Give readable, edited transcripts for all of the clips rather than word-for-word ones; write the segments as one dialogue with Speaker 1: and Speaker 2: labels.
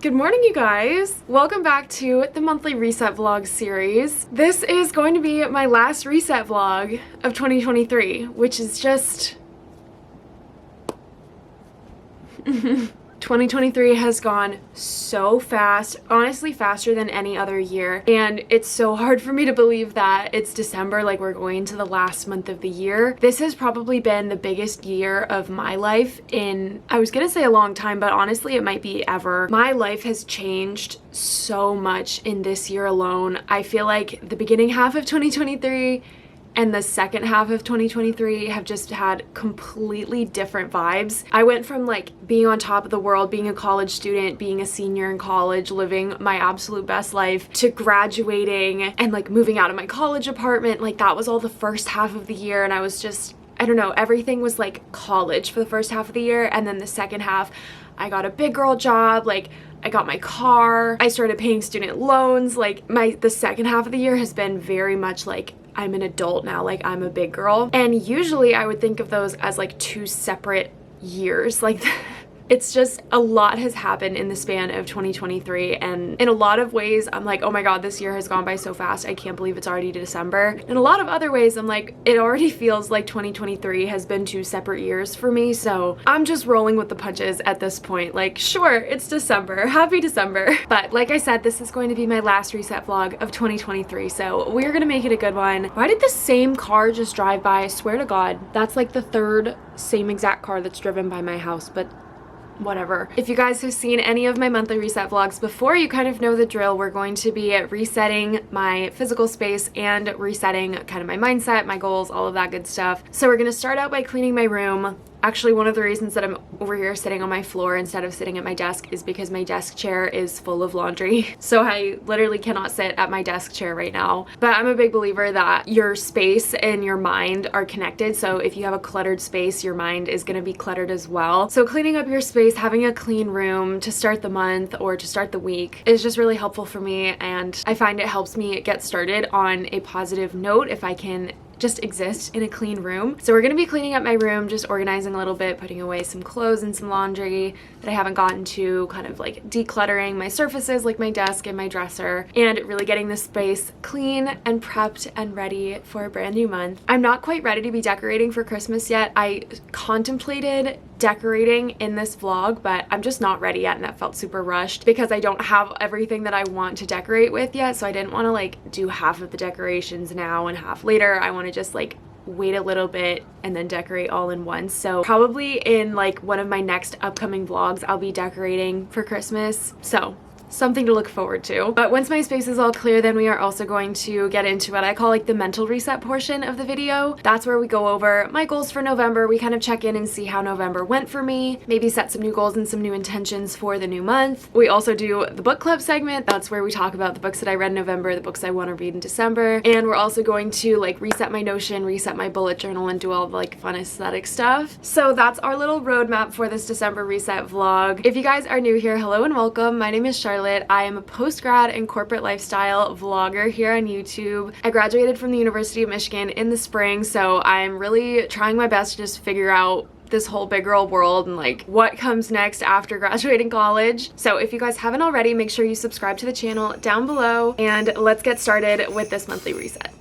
Speaker 1: Good morning, you guys. Welcome back to the monthly reset vlog series. This is going to be my last reset vlog of 2023, which is just 2023 has gone so fast, honestly faster than any other year, and it's so hard for me to believe that it's December, like we're going into the last month of the year. This has probably been the biggest year of my life in, I was gonna say a long time, but honestly it might be ever. My life has changed so much in this year alone. I feel like the beginning half of 2023 and the second half of 2023 have just had completely different vibes. I went from like being on top of the world, being a college student, being a senior in college, living my absolute best life, to graduating and like moving out of my college apartment. Like that was all the first half of the year, and I was just, I don't know, everything was like college for the first half of the year, and then the second half I got a big girl job, like I got my car, I started paying student loans. Like the second half of the year has been very much like I'm an adult now, like I'm a big girl. And usually I would think of those as like two separate years. Like it's just a lot has happened in the span of 2023, and in a lot of ways I'm like, oh my god, this year has gone by so fast, I can't believe it's already December. In a lot of other ways I'm like, it already feels like 2023 has been two separate years for me, so I'm just rolling with the punches at this point. Like, sure, it's December, happy December. But like I said, this is going to be my last reset vlog of 2023, so we're gonna make it a good one. Why did the same car just drive by? I swear to god, that's like the third same exact car that's driven by my house, but whatever. If you guys have seen any of my monthly reset vlogs before, you kind of know the drill. We're going to be resetting my physical space and resetting kind of my mindset, my goals, all of that good stuff. So we're gonna start out by cleaning my room. Actually, one of the reasons that I'm over here sitting on my floor instead of sitting at my desk is because my desk chair is full of laundry. So I literally cannot sit at my desk chair right now. But I'm a big believer that your space and your mind are connected. So if you have a cluttered space, your mind is gonna be cluttered as well. So cleaning up your space, having a clean room to start the month or to start the week is just really helpful for me. And I find it helps me get started on a positive note if I can just exist in a clean room. So we're gonna be cleaning up my room, just organizing a little bit, putting away some clothes and some laundry that I haven't gotten to, kind of like decluttering my surfaces like my desk and my dresser, and really getting the space clean and prepped and ready for a brand new month. I'm not quite ready to be decorating for Christmas yet. I contemplated decorating in this vlog, but I'm just not ready yet, and that felt super rushed because I don't have everything that I want to decorate with yet. So I didn't want to like do half of the decorations now and half later. I want to just like wait a little bit and then decorate all in once. So probably in like one of my next upcoming vlogs I'll be decorating for Christmas, so something to look forward to. But once my space is all clear, then we are also going to get into what I call like the mental reset portion of the video. That's where we go over my goals for November. We kind of check in and see how November went for me, maybe set some new goals and some new intentions for the new month. We also do the book club segment. That's where we talk about the books that I read in November, the books I want to read in December. And we're also going to like reset my Notion, reset my bullet journal, and do all the like fun aesthetic stuff. So that's our little roadmap for this December reset vlog. If you guys are new here, hello and welcome. My name is Charlotte. I am a post-grad and corporate lifestyle vlogger here on YouTube. I graduated from the University of Michigan in the spring, so I'm really trying my best to just figure out this whole big girl world and like what comes next after graduating college. So if you guys haven't already, make sure you subscribe to the channel down below, and let's get started with this monthly reset.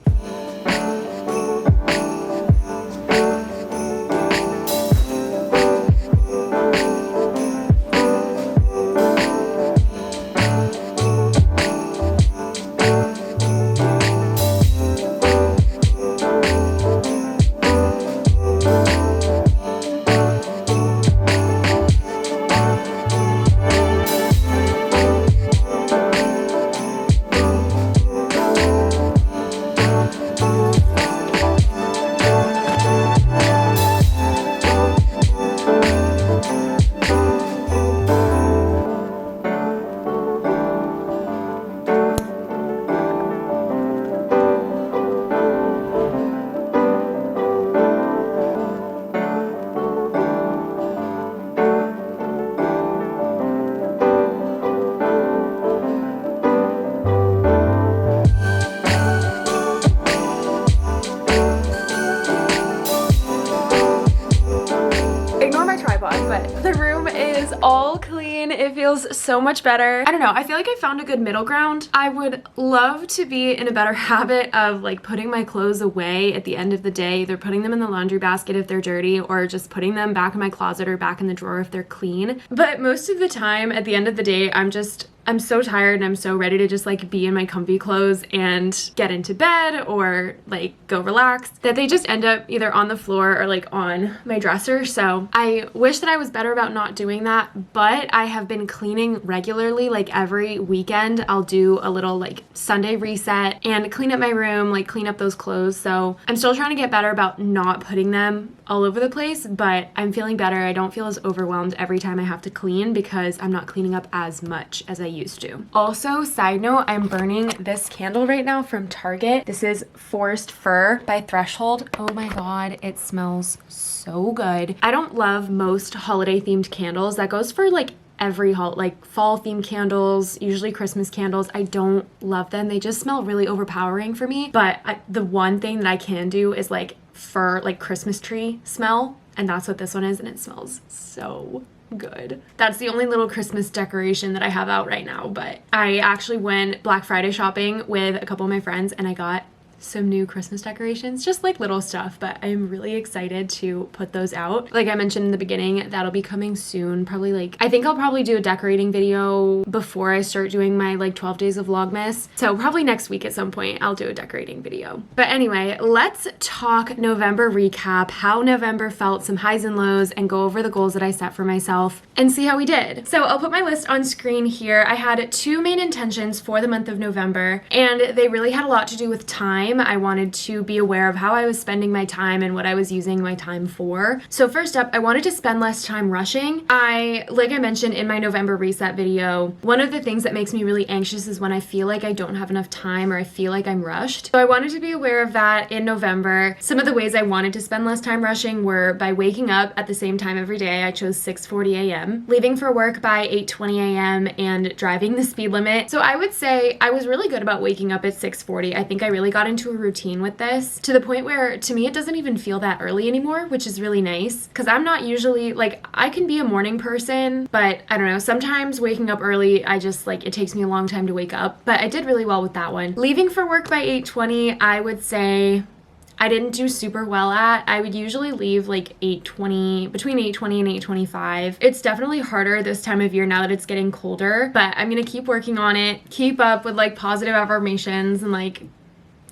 Speaker 1: room is all clean. It feels so much better. I don't know, I feel like I found a good middle ground. I would love to be in a better habit of like putting my clothes away at the end of the day, either putting them in the laundry basket if they're dirty or just putting them back in my closet or back in the drawer if they're clean. But most of the time at the end of the day, I'm so tired and I'm so ready to just like be in my comfy clothes and get into bed or like go relax that they just end up either on the floor or like on my dresser. So I wish that I was better about not doing that, but I have been cleaning regularly. Like every weekend I'll do a little like Sunday reset and clean up my room, like clean up those clothes. So I'm still trying to get better about not putting them all over the place, but I'm feeling better. I don't feel as overwhelmed every time I have to clean because I'm not cleaning up as much as I used to. Also, side note, I'm burning this candle right now from Target. This is Forest Fir by Threshold. Oh my god, it smells so good. I don't love most holiday themed candles. That goes for like every like fall themed candles, usually Christmas candles. I don't love them. They just smell really overpowering for me. But the one thing that I can do is like fir, like Christmas tree smell, and that's what this one is, and it smells so good. That's the only little Christmas decoration that I have out right now, but I actually went Black Friday shopping with a couple of my friends and I got some new Christmas decorations, just like little stuff, but I'm really excited to put those out. Like I mentioned in the beginning, that'll be coming soon. Probably like, I think I'll probably do a decorating video before I start doing my like 12 days of Vlogmas. So probably next week at some point, I'll do a decorating video. But anyway, let's talk November recap, how November felt, some highs and lows, and go over the goals that I set for myself and see how we did. So I'll put my list on screen here. I had 2 main intentions for the month of November, and they really had a lot to do with time. I wanted to be aware of how I was spending my time and what I was using my time for. So first up, I wanted to spend less time rushing. Like I mentioned in my November reset video, one of the things that makes me really anxious is when I feel like I don't have enough time or I feel like I'm rushed. So I wanted to be aware of that in November. Some of the ways I wanted to spend less time rushing were by waking up at the same time every day. I chose 6:40 a.m., leaving for work by 8:20 a.m., and driving the speed limit. So I would say I was really good about waking up at 6:40. I think I really got into a routine with this to the point where to me it doesn't even feel that early anymore, which is really nice because I'm not usually like, I can be a morning person, but I don't know, sometimes waking up early, I just like, it takes me a long time to wake up, but I did really well with that one. Leaving for work by 8:20, I would say I didn't do super well at. I would usually leave like 8:20, between 8:20 and 8:25. It's definitely harder this time of year now that it's getting colder, but I'm gonna keep working on it, keep up with like positive affirmations and like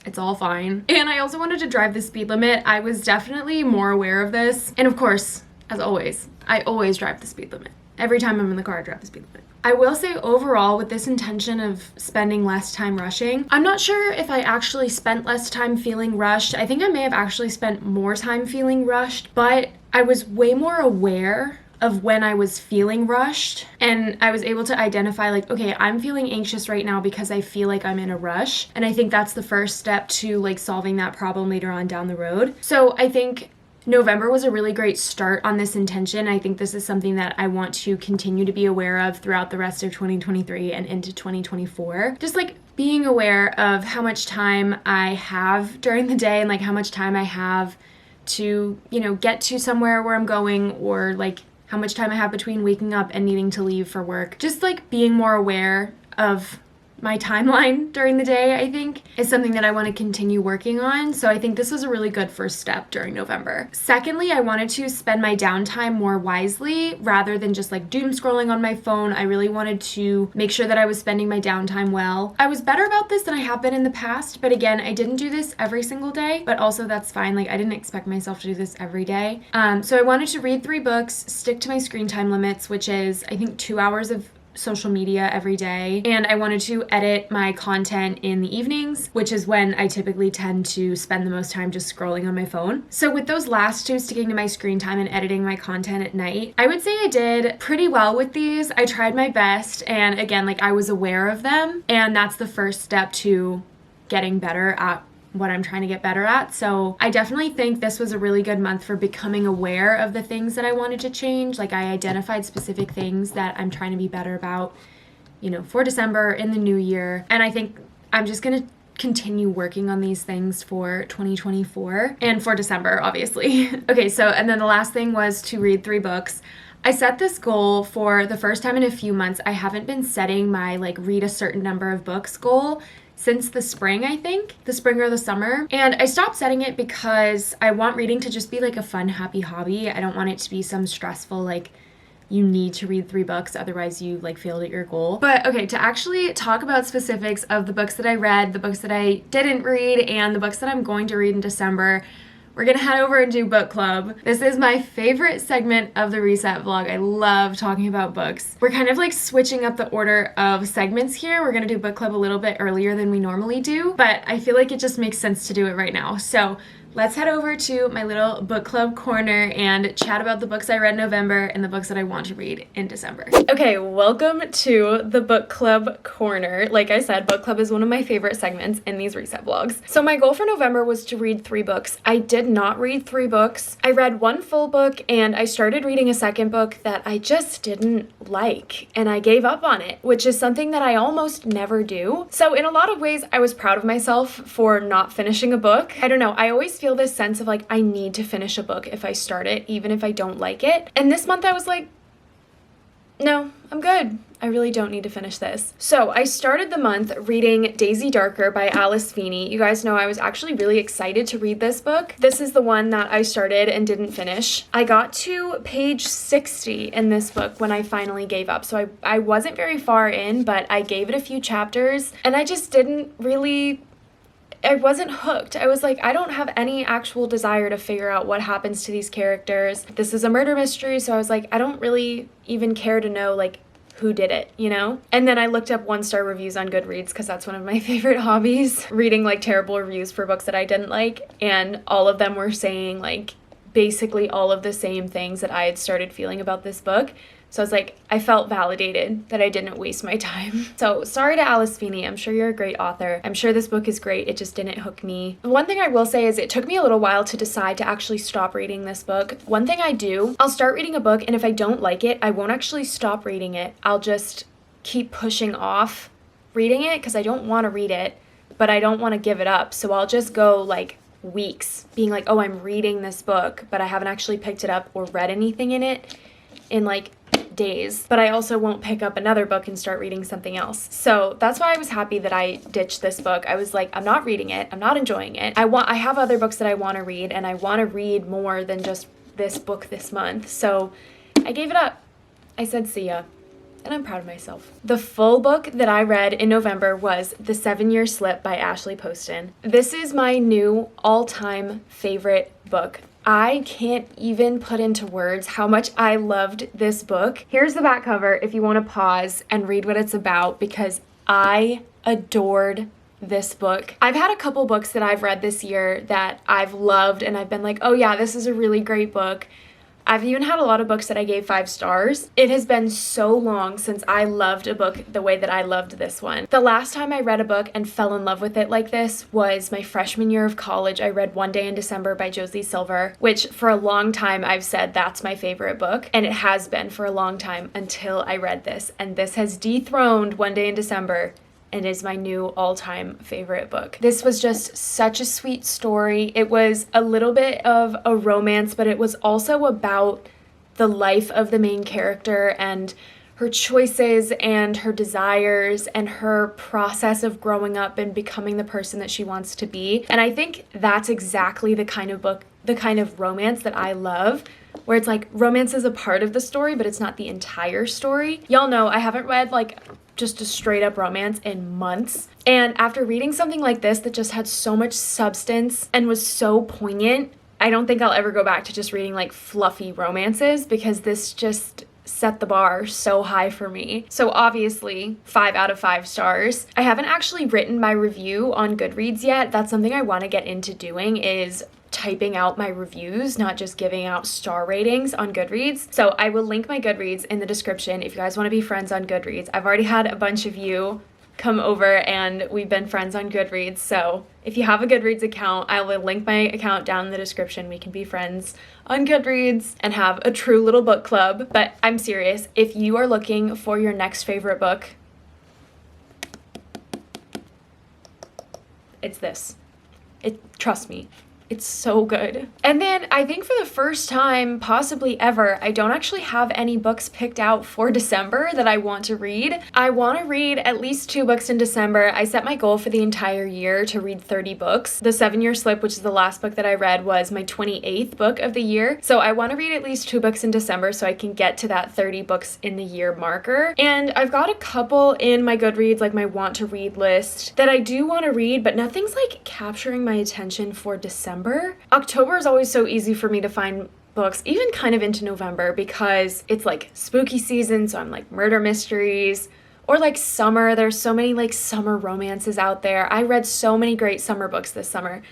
Speaker 1: it's all fine. And I also wanted to drive the speed limit. I was definitely more aware of this. And of course, as always, I always drive the speed limit. Every time I'm in the car, I drive the speed limit. I will say overall, with this intention of spending less time rushing, I'm not sure if I actually spent less time feeling rushed. I think I may have actually spent more time feeling rushed, but I was way more aware of when I was feeling rushed, and I was able to identify like, okay, I'm feeling anxious right now because I feel like I'm in a rush, and I think that's the first step to like solving that problem later on down the road. So I think November was a really great start on this intention. I think this is something that I want to continue to be aware of throughout the rest of 2023 and into 2024. Just like being aware of how much time I have during the day and like how much time I have to, you know, get to somewhere where I'm going, or like how much time I have between waking up and needing to leave for work. Just like being more aware of my timeline during the day, I think, is something that I want to continue working on. So I think this was a really good first step during November. Secondly, I wanted to spend my downtime more wisely rather than just like doom scrolling on my phone. I really wanted to make sure that I was spending my downtime well. I was better about this than I have been in the past, but again, I didn't do this every single day, but also that's fine. Like I didn't expect myself to do this every day. So I wanted to read 3 books, stick to my screen time limits, which is I think 2 hours of social media every day, and I wanted to edit my content in the evenings, which is when I typically tend to spend the most time just scrolling on my phone. So with those last 2, sticking to my screen time and editing my content at night, I would say I did pretty well with these. I tried my best, and again, like I was aware of them, and that's the first step to getting better at what I'm trying to get better at. So I definitely think this was a really good month for becoming aware of the things that I wanted to change. Like I identified specific things that I'm trying to be better about, you know, for December, in the new year. And I think I'm just gonna continue working on these things for 2024 and for December, obviously. Okay, so, and then the last thing was to read 3 books. I set this goal for the first time in a few months. I haven't been setting my like read a certain number of books goal since the spring, I think, the spring or the summer. And I stopped setting it because I want reading to just be like a fun, happy hobby. I don't want it to be some stressful, like, you need to read 3 books, otherwise you like failed at your goal. But okay, to actually talk about specifics of the books that I read, the books that I didn't read, and the books that I'm going to read in December, we're gonna head over and do book club. This is my favorite segment of the Reset vlog. I love talking about books. We're kind of like switching up the order of segments here. We're gonna do book club a little bit earlier than we normally do, but I feel like it just makes sense to do it right now. So let's head over to my little book club corner and chat about the books I read in November and the books that I want to read in December. Okay, welcome to the book club corner. Like I said, book club is one of my favorite segments in these Reset vlogs. So my goal for November was to read 3 books. I did not read 3 books. I read 1 full book and I started reading a second book that I just didn't like and I gave up on it, which is something that I almost never do. So in a lot of ways, I was proud of myself for not finishing a book. I don't know, I always feel this sense of like, I need to finish a book if I start it, even if I don't like it. And this month I was like, no, I'm good. I really don't need to finish this. So I started the month reading Daisy Darker by Alice Feeney. You guys know I was actually really excited to read this book. This is the one that I started and didn't finish. I got to page 60 in this book when I finally gave up. So I wasn't very far in, but I gave it a few chapters and I just didn't really, I wasn't hooked. I was like, I don't have any actual desire to figure out what happens to these characters. This is a murder mystery, so I was like, I don't really even care to know like who did it, you know? And then I looked up 1-star reviews on Goodreads because that's one of my favorite hobbies, reading like terrible reviews for books that I didn't like, and all of them were saying like basically all of the same things that I had started feeling about this book. So I was like, I felt validated that I didn't waste my time. So sorry to Alice Feeney. I'm sure you're a great author. I'm sure this book is great. It just didn't hook me. One thing I will say is it took me a little while to decide to actually stop reading this book. One thing I do, I'll start reading a book and if I don't like it, I won't actually stop reading it. I'll just keep pushing off reading it because I don't want to read it, but I don't want to give it up. So I'll just go like weeks being like, oh, I'm reading this book, but I haven't actually picked it up or read anything in it in like days, but I also won't pick up another book and start reading something else. So that's why I was happy that I ditched this book. I was like, I'm not reading it. I'm not enjoying it. I have other books that I want to read and I want to read more than just this book this month. So I gave it up. I said, see ya. And I'm proud of myself. The full book that I read in November was The 7-Year Slip by Ashley Poston. This is my new all-time favorite book. I can't even put into words how much I loved this book. Here's the back cover if you want to pause and read what it's about because I adored this book. I've had a couple books that I've read this year that I've loved and I've been like, oh yeah, this is a really great book. I've even had a lot of books that I gave 5 stars. It has been so long since I loved a book the way that I loved this one. The last time I read a book and fell in love with it like this was my freshman year of college. I read One Day in December by Josie Silver, which for a long time I've said that's my favorite book, and it has been for a long time until I read this, and this has dethroned One Day in December and is my new all-time favorite book. This was just such a sweet story. It was a little bit of a romance, but it was also about the life of the main character and her choices and her desires and her process of growing up and becoming the person that she wants to be. And I think that's exactly the kind of book, the kind of romance that I love, where it's like romance is a part of the story, but it's not the entire story. Y'all know I haven't read like just a straight up romance in months. And after reading something like this that just had so much substance and was so poignant, I don't think I'll ever go back to just reading like fluffy romances because this just set the bar so high for me. So obviously 5 out of 5 stars. I haven't actually written my review on Goodreads yet. That's something I want to get into doing, is typing out my reviews, not just giving out star ratings on Goodreads. So I will link my Goodreads in the description if you guys want to be friends on Goodreads. I've already had a bunch of you come over and we've been friends on Goodreads. So if you have a Goodreads account, I will link my account down in the description. We can be friends on Goodreads and have a true little book club. But I'm serious, if you are looking for your next favorite book, it's this. Trust me. It's so good. And then I think for the first time, possibly ever, I don't actually have any books picked out for December that I want to read. I want to read at least 2 books in December. I set my goal for the entire year to read 30 books. The 7-Year Slip, which is the last book that I read, was my 28th book of the year. So I want to read at least 2 books in December so I can get to that 30 books in the year marker. And I've got a couple in my Goodreads, like my want to read list, that I do want to read, but nothing's like capturing my attention for December. October is always so easy for me to find books, even kind of into November, because it's like spooky season, so I'm like murder mysteries, or like summer. There's so many like summer romances out there. I read so many great summer books this summer.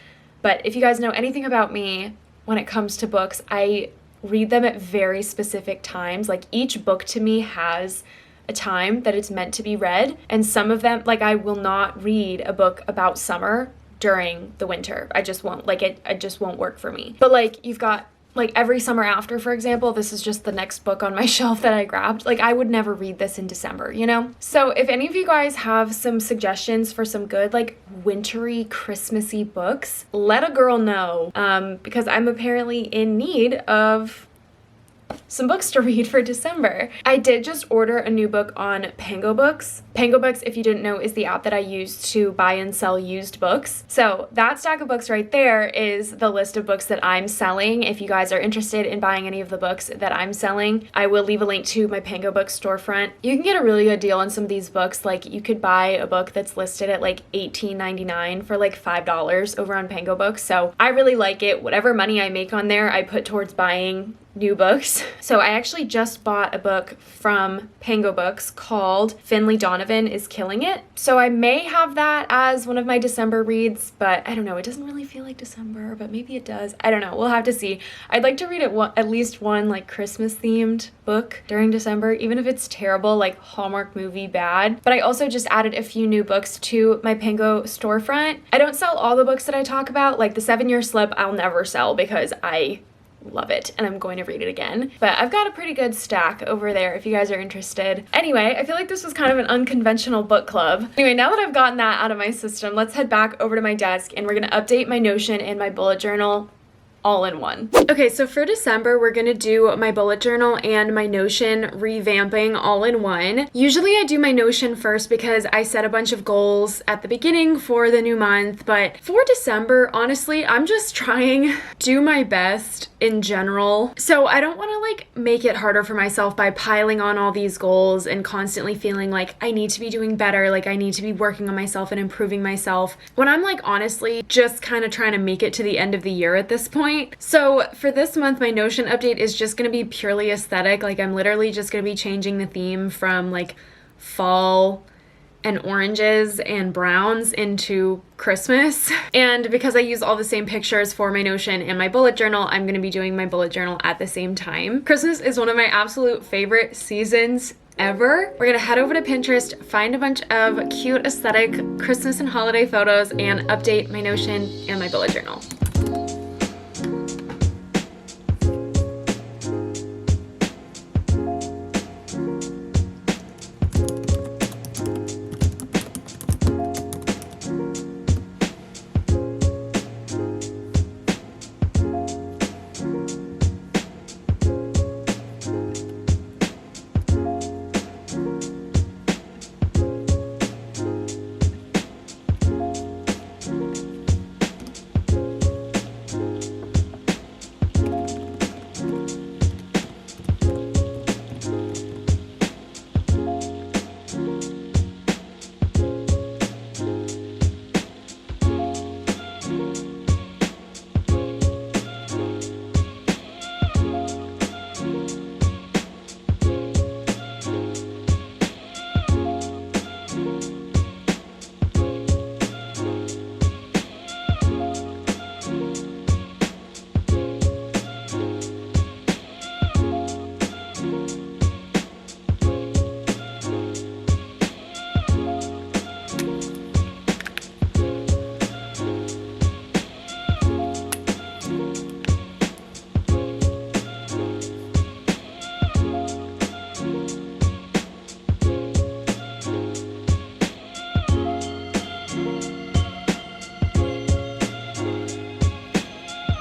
Speaker 1: But if you guys know anything about me, when it comes to books, I read them at very specific times. Like each book to me has a time that it's meant to be read, and some of them, like I will not read a book about summer during the winter. I just won't, like it just won't work for me. But like you've got like Every Summer After, for example, this is just the next book on my shelf that I grabbed. Like I would never read this in December, you know? So if any of you guys have some suggestions for some good like wintry, Christmassy books, let a girl know, because I'm apparently in need of some books to read for December. I did just order a new book on Pango Books. Pango Books, if you didn't know, is the app that I use to buy and sell used books. So that stack of books right there is the list of books that I'm selling. If you guys are interested in buying any of the books that I'm selling, I will leave a link to my Pango Books storefront. You can get a really good deal on some of these books. Like you could buy a book that's listed at like $18.99 for like $5 over on Pango Books. So I really like it. Whatever money I make on there, I put towards buying new books. So I actually just bought a book from Pango Books called Finley Donovan is Killing It. So I may have that as one of my December reads, but I don't know. It doesn't really feel like December, but maybe it does. I don't know. We'll have to see. I'd like to read at least one like Christmas themed book during December, even if it's terrible, like Hallmark movie bad. But I also just added a few new books to my Pango storefront. I don't sell all the books that I talk about. Like the 7-Year Slip, I'll never sell because I love it and I'm going to read it again. But I've got a pretty good stack over there if you guys are interested. Anyway, I feel like this was kind of an unconventional book club. Anyway, now that I've gotten that out of my system, let's head back over to my desk and we're gonna update my Notion and my bullet journal all in one. Okay, so for December, we're gonna do my bullet journal and my Notion revamping all in one. Usually I do my Notion first because I set a bunch of goals at the beginning for the new month, but for December, honestly, I'm just trying to do my best in general. So I don't wanna like make it harder for myself by piling on all these goals and constantly feeling like I need to be doing better, like I need to be working on myself and improving myself, when I'm like honestly just kind of trying to make it to the end of the year at this point. So for this month, my Notion update is just going to be purely aesthetic. Like I'm literally just going to be changing the theme from like fall and oranges and browns into Christmas. And because I use all the same pictures for my Notion and my bullet journal, I'm going to be doing my bullet journal at the same time. Christmas is one of my absolute favorite seasons ever. We're gonna head over to Pinterest, find a bunch of cute aesthetic Christmas and holiday photos, and update my Notion and my bullet journal.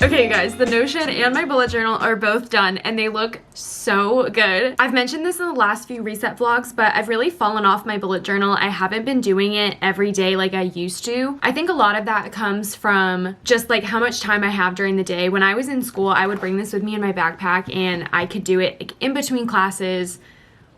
Speaker 1: Okay, you guys, the Notion and my bullet journal are both done and they look so good. I've mentioned this in the last few reset vlogs, but I've really fallen off my bullet journal. I haven't been doing it every day like I used to. I think a lot of that comes from just like how much time I have during the day. When I was in school, I would bring this with me in my backpack and I could do it like in between classes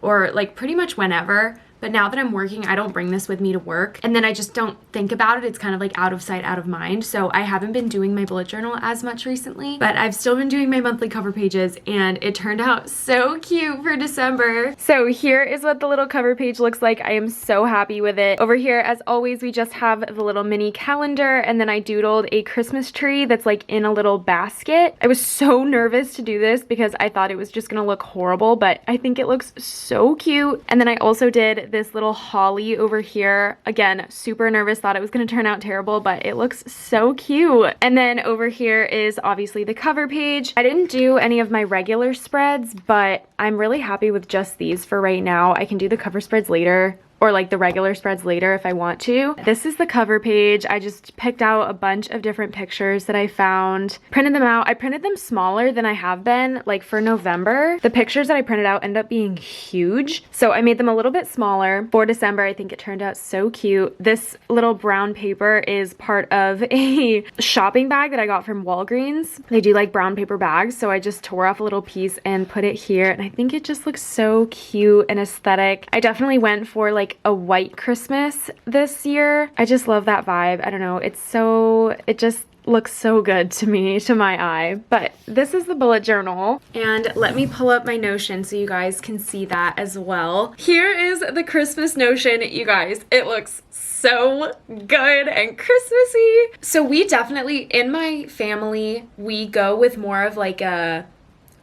Speaker 1: or like pretty much whenever. But now that I'm working, I don't bring this with me to work. And then I just don't think about it. It's kind of like out of sight, out of mind. So I haven't been doing my bullet journal as much recently, but I've still been doing my monthly cover pages and it turned out so cute for December. So here is what the little cover page looks like. I am so happy with it. Over here, as always, we just have the little mini calendar and then I doodled a Christmas tree that's like in a little basket. I was so nervous to do this because I thought it was just gonna look horrible, but I think it looks so cute. And then I also did this little holly over here. Again, super nervous, thought it was going to turn out terrible, but it looks so cute. And then over here is obviously the cover page. I didn't do any of my regular spreads, but I'm really happy with just these for right now. I can do the cover spreads later, or like the regular spreads later if I want to. This is the cover page. I just picked out a bunch of different pictures that I found, printed them out. I printed them smaller than I have been, like for November. The pictures that I printed out ended up being huge, so I made them a little bit smaller. For December, I think it turned out so cute. This little brown paper is part of a shopping bag that I got from Walgreens. They do like brown paper bags, so I just tore off a little piece and put it here, and I think it just looks so cute and aesthetic. I definitely went for like a white Christmas this year. I just love that vibe. I don't know, it just looks so good to me, to my eye. But this is the bullet journal, and let me pull up my Notion so you guys can see that as well. Here is the Christmas Notion, you guys. It looks so good and Christmassy. So we definitely, in my family, we go with more of like a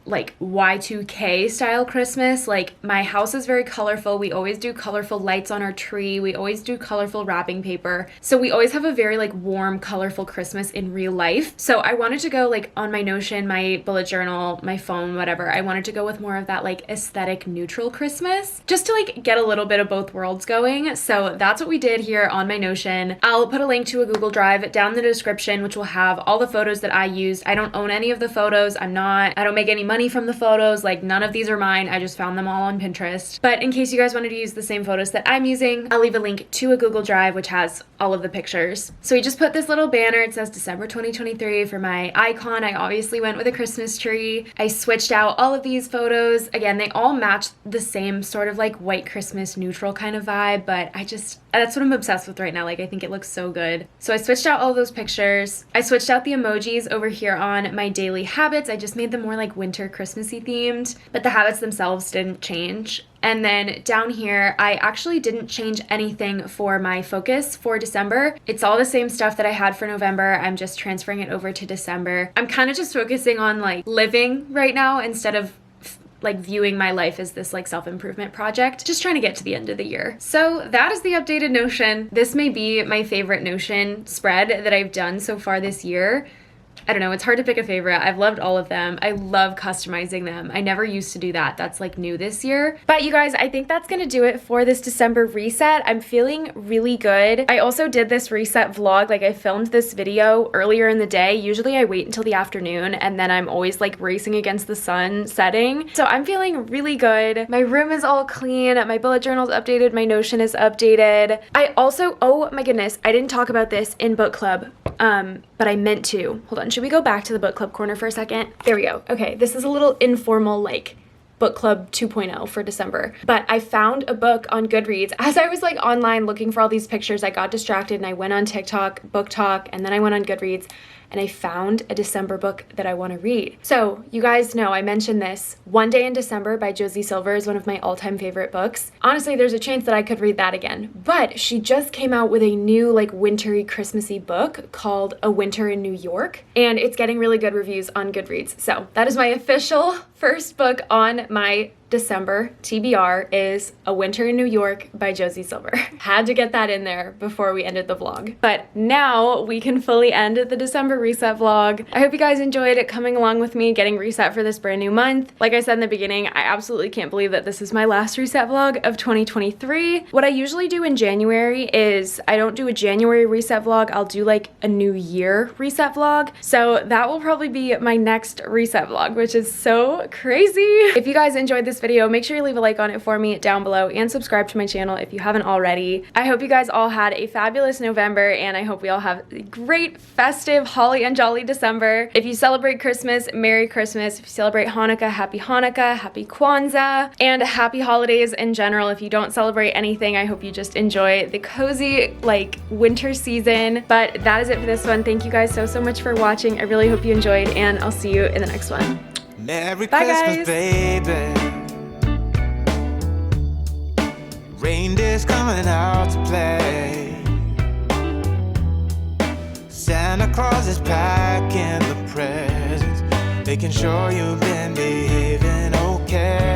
Speaker 1: Y2K style Christmas. Like my house is very colorful. We always do colorful lights on our tree. We always do colorful wrapping paper. So we always have a very like warm, colorful Christmas in real life. So I wanted to go like on my Notion, my bullet journal, my phone, whatever. I wanted to go with more of that like aesthetic neutral Christmas, just to like get a little bit of both worlds going. So that's what we did here on my Notion. I'll put a link to a Google Drive down in the description, which will have all the photos that I used. I don't own any of the photos. I don't make any money from the photos, like none of these are mine. I just found them all on Pinterest. But in case you guys wanted to use the same photos that I'm using, I'll leave a link to a Google Drive which has all of the pictures. So we just put this little banner, it says December 2023 for my icon. I obviously went with a Christmas tree. I switched out all of these photos. Again, they all match the same sort of like white Christmas neutral kind of vibe, but that's what I'm obsessed with right now. Like I think it looks so good. So I switched out all those pictures. I switched out the emojis over here on my daily habits. I just made them more like winter Christmassy themed, but the habits themselves didn't change. And then down here, I actually didn't change anything for my focus for December. It's all the same stuff that I had for November. I'm just transferring it over to December. I'm kind of just focusing on like living right now instead of like viewing my life as this like self-improvement project, just trying to get to the end of the year. So that is the updated Notion. This may be my favorite Notion spread that I've done so far this year. I don't know, it's hard to pick a favorite. I've loved all of them. I love customizing them. I never used to do that. That's like new this year. But you guys, I think that's gonna do it for this December reset. I'm feeling really good. I also did this reset vlog, like I filmed this video earlier in the day. Usually I wait until the afternoon and then I'm always like racing against the sun setting. So I'm feeling really good. My room is all clean. My bullet journal's updated. My Notion is updated. I also, oh my goodness, I didn't talk about this in book club. But I meant to. Hold on, should we go back to the book club corner for a second? There we go. Okay, this is a little informal like book club 2.0 for December. But I found a book on Goodreads. As I was like online looking for all these pictures, I got distracted and I went on TikTok, Book Talk, and then I went on Goodreads and I found a December book that I want to read. So you guys know I mentioned this. One Day in December by Josie Silver is one of my all-time favorite books. Honestly, there's a chance that I could read that again. But she just came out with a new like wintry Christmassy book called A Winter in New York, and it's getting really good reviews on Goodreads. So that is my official first book on my December, TBR, is A Winter in New York by Josie Silver. Had to get that in there before we ended the vlog. But now we can fully end the December reset vlog. I hope you guys enjoyed coming along with me, getting reset for this brand new month. Like I said in the beginning, I absolutely can't believe that this is my last reset vlog of 2023. What I usually do in January is I don't do a January reset vlog, I'll do like a New Year reset vlog. So that will probably be my next reset vlog, which is so crazy. If you guys enjoyed this video, make sure you leave a like on it for me down below and subscribe to my channel if you haven't already. I hope you guys all had a fabulous November, and I hope we all have a great festive, holly and jolly December. If you celebrate Christmas, Merry Christmas. If you celebrate Hanukkah, Happy Kwanzaa, and happy holidays in general. If you don't celebrate anything, I hope you just enjoy the cozy, like, winter season. But that is it for this one. Thank you guys so much for watching. I really hope you enjoyed, and I'll see you in the next one.
Speaker 2: Merry
Speaker 1: Bye,
Speaker 2: Christmas,
Speaker 1: guys.
Speaker 2: baby. Reindeer's coming out to play. Santa Claus is packing the presents, making sure you've been behaving okay.